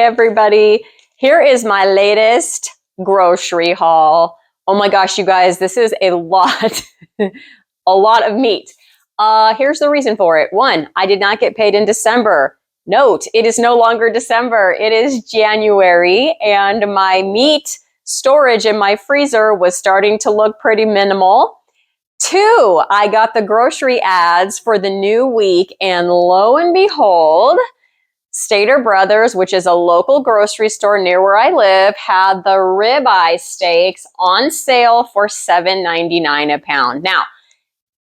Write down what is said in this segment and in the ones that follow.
everybody. Here is my latest grocery haul. Oh my gosh, you guys, this is a lot, a lot of meat. Here's the reason for it. One, I did not get paid in December. Note, it is no longer December. It is January, and my meat storage in my freezer was starting to look pretty minimal. Two, I got the grocery ads for the new week, and lo and behold, Stater Brothers, which is a local grocery store near where I live, had the ribeye steaks on sale for $7.99 a pound. Now,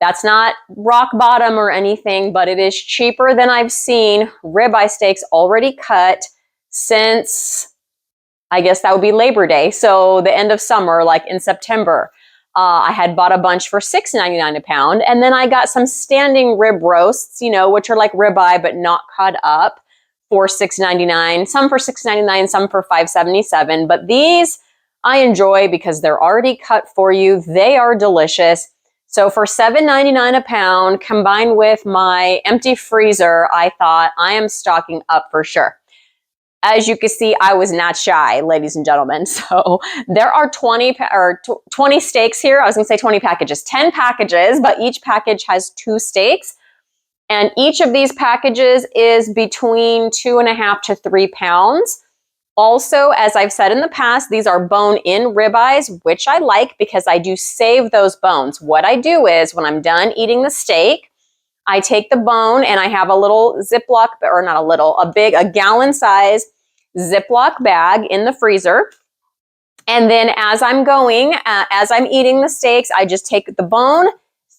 that's not rock bottom or anything, but it is cheaper than I've seen ribeye steaks already cut since, I guess that would be Labor Day. So the end of summer, like in September. I had bought a bunch for $6.99 a pound. And then I got some standing rib roasts, which are like ribeye, but not cut up, for $6.99, some for $6.99, some for $5.77. But these I enjoy because they're already cut for you. They are delicious. So for $7.99 a pound, combined with my empty freezer, I thought I am stocking up for sure. As you can see, I was not shy, ladies and gentlemen. So there are 20 steaks here. I was going to say 20 packages, 10 packages, but each package has 2 steaks. And each of these packages is between 2.5 to 3 pounds. Also, as I've said in the past, these are bone-in ribeyes, which I like because I do save those bones. What I do is when I'm done eating the steak, I take the bone and I have a little Ziploc, or not a little, a gallon size Ziploc bag in the freezer. And then as I'm eating the steaks, I just take the bone,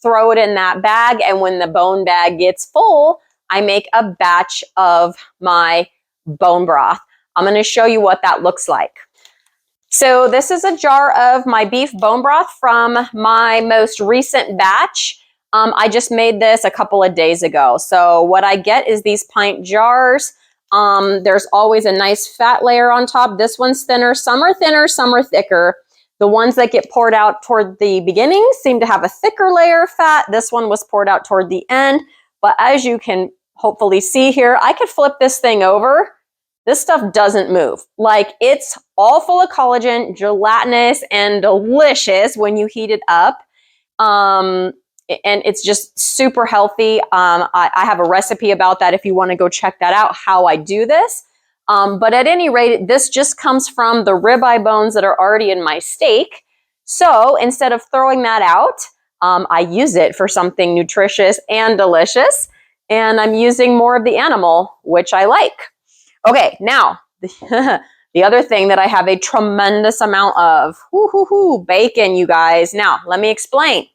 throw it in that bag, and when the bone bag gets full, I make a batch of my bone broth. I'm going to show you what that looks like. So this is a jar of my beef bone broth from my most recent batch. I just made this a couple of days ago. So what I get is these pint jars. There's always a nice fat layer on top. This one's thinner, some are thicker. The ones that get poured out toward the beginning seem to have a thicker layer of fat. This one was poured out toward the end. But as you can hopefully see here, I could flip this thing over. This stuff doesn't move. Like, it's all full of collagen, gelatinous, and delicious when you heat it up. And it's just super healthy. I have a recipe about that if you want to go check that out, how I do this. But at any rate, this just comes from the ribeye bones that are already in my steak. So instead of throwing that out, I use it for something nutritious and delicious. And I'm using more of the animal, which I like. Okay, now, the other thing that I have a tremendous amount of, bacon, you guys. Now, let me explain.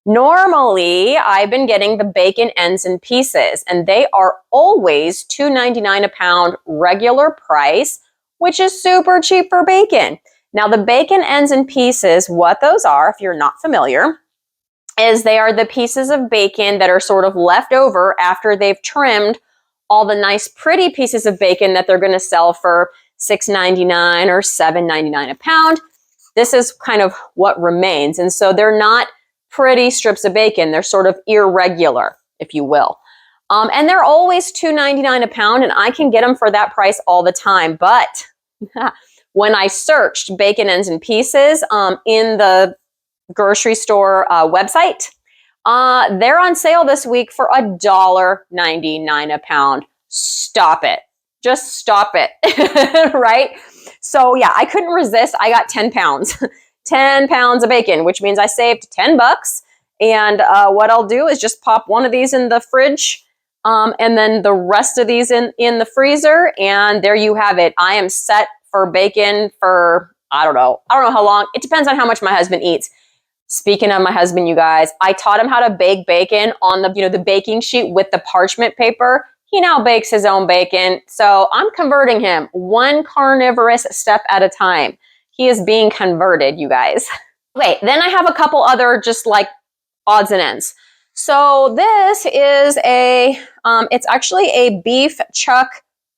Normally, I've been getting the bacon ends and pieces, and they are always $2.99 a pound regular price, which is super cheap for bacon. Now, the bacon ends and pieces, what those are, if you're not familiar, is they are the pieces of bacon that are sort of left over after they've trimmed all the nice, pretty pieces of bacon that they're going to sell for $6.99 or $7.99 a pound. This is kind of what remains, and so they're not pretty strips of bacon. They're sort of irregular, if you will. And they're always $2.99 a pound, and I can get them for that price all the time. But when I searched bacon ends and pieces in the grocery store website, they're on sale this week for $1.99 a pound. Stop it. Just stop it. Right? So yeah, I couldn't resist. I got 10 pounds. 10 pounds of bacon, which means I saved $10. And what I'll do is just pop one of these in the fridge and then the rest of these in the freezer. And there you have it. I am set for bacon for, I don't know how long. It depends on how much my husband eats. Speaking of my husband, you guys, I taught him how to bake bacon on the baking sheet with the parchment paper. He now bakes his own bacon. So I'm converting him one carnivorous step at a time. He is being converted, you guys. Okay, then I have a couple other just like odds and ends. So this is it's actually a beef chuck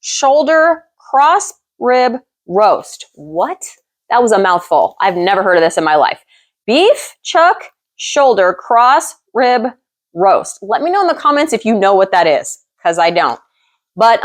shoulder cross rib roast. What? That was a mouthful. I've never heard of this in my life. Beef chuck shoulder cross rib roast. Let me know in the comments if you know what that is, because I don't. But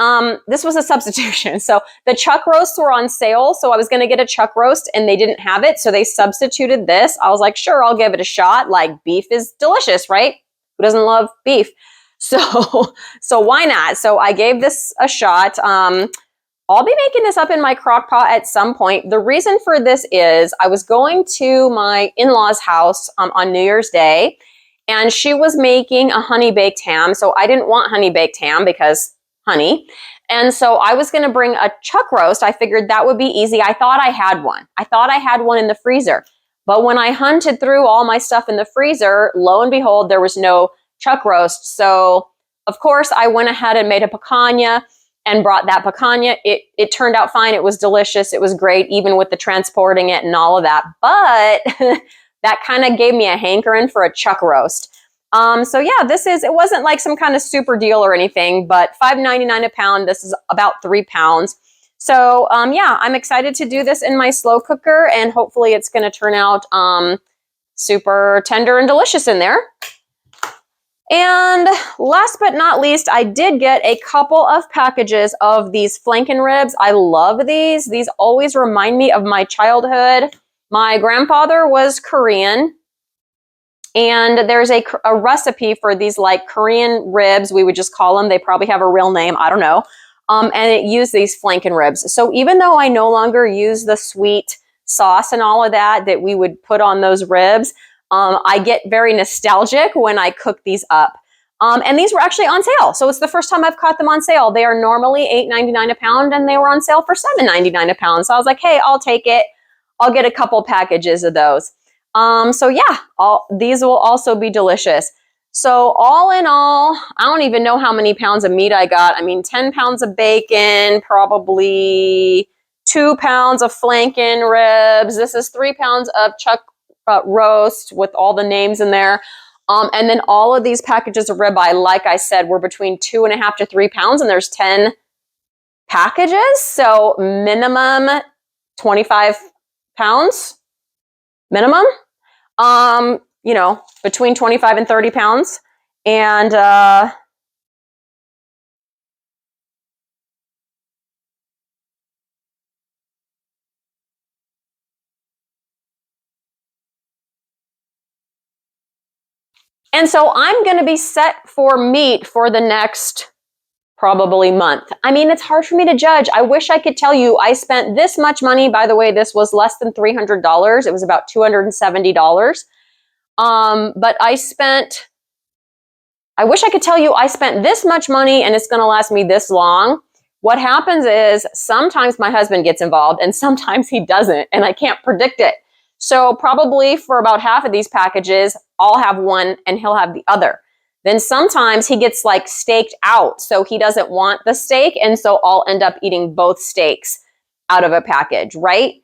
this was a substitution. So the chuck roasts were on sale. So I was going to get a chuck roast and they didn't have it. So they substituted this. I was like, sure, I'll give it a shot. Like, beef is delicious, right? Who doesn't love beef? So why not? So I gave this a shot. I'll be making this up in my crock pot at some point. The reason for this is I was going to my in-laws' house on New Year's Day, and she was making a honey baked ham. So I didn't want honey baked ham because honey. And so I was going to bring a chuck roast. I figured that would be easy. I thought I had one. I thought I had one in the freezer. But when I hunted through all my stuff in the freezer, lo and behold, there was no chuck roast. So of course I went ahead and made a picanha and brought that picanha. It turned out fine. It was delicious. It was great, even with the transporting it and all of that. But that kind of gave me a hankering for a chuck roast. So yeah, it wasn't like some kind of super deal or anything, but $5.99 a pound. This is about 3 pounds. So yeah, I'm excited to do this in my slow cooker, and hopefully it's going to turn out super tender and delicious in there. And last but not least, I did get a couple of packages of these flanken ribs. I love these. These always remind me of my childhood. My grandfather was Korean, and there's a recipe for these like Korean ribs. We would just call them. They probably have a real name. I don't know. And it used these flanken ribs. So even though I no longer use the sweet sauce and all of that we would put on those ribs, I get very nostalgic when I cook these up. And these were actually on sale. So it's the first time I've caught them on sale. They are normally $8.99 a pound, and they were on sale for $7.99 a pound. So I was like, hey, I'll take it. I'll get a couple packages of those. So yeah, these will also be delicious. So all in all, I don't even know how many pounds of meat I got. I mean, 10 pounds of bacon, probably 2 pounds of flanken ribs. This is 3 pounds of chuck roast with all the names in there. And then all of these packages of ribeye, like I said, were between 2.5 to 3 pounds, and there's 10 packages. So minimum 25 pounds, minimum. You know, between 25 and 30 pounds. And so I'm going to be set for meat for the next probably month. I mean, it's hard for me to judge. I wish I could tell you I spent this much money. By the way, this was less than $300. It was about $270. But I wish I could tell you I spent this much money and it's going to last me this long. What happens is sometimes my husband gets involved and sometimes he doesn't, and I can't predict it. So probably for about half of these packages, I'll have one and he'll have the other. Then sometimes he gets like staked out, so he doesn't want the steak, and so I'll end up eating both steaks out of a package, right?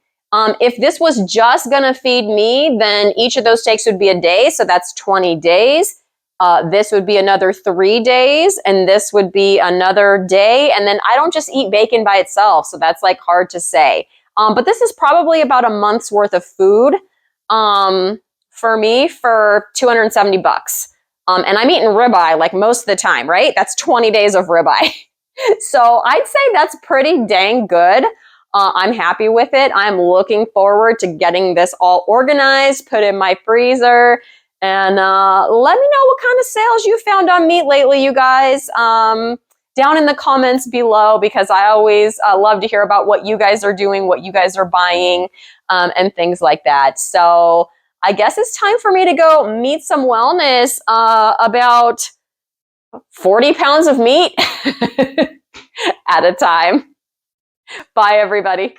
If this was just gonna feed me, then each of those steaks would be a day, so that's 20 days. This would be another 3 days, and this would be another day, and then I don't just eat bacon by itself, so that's like hard to say. But this is probably about a month's worth of food for me for $270. And I'm eating ribeye like most of the time, right? That's 20 days of ribeye. So I'd say that's pretty dang good. I'm happy with it. I'm looking forward to getting this all organized, put in my freezer, and let me know what kind of sales you found on meat lately, you guys. Down in the comments below, because I always love to hear about what you guys are doing, what you guys are buying, and things like that. So I guess it's time for me to go meet some wellness, about 40 pounds of meat at a time. Bye, everybody.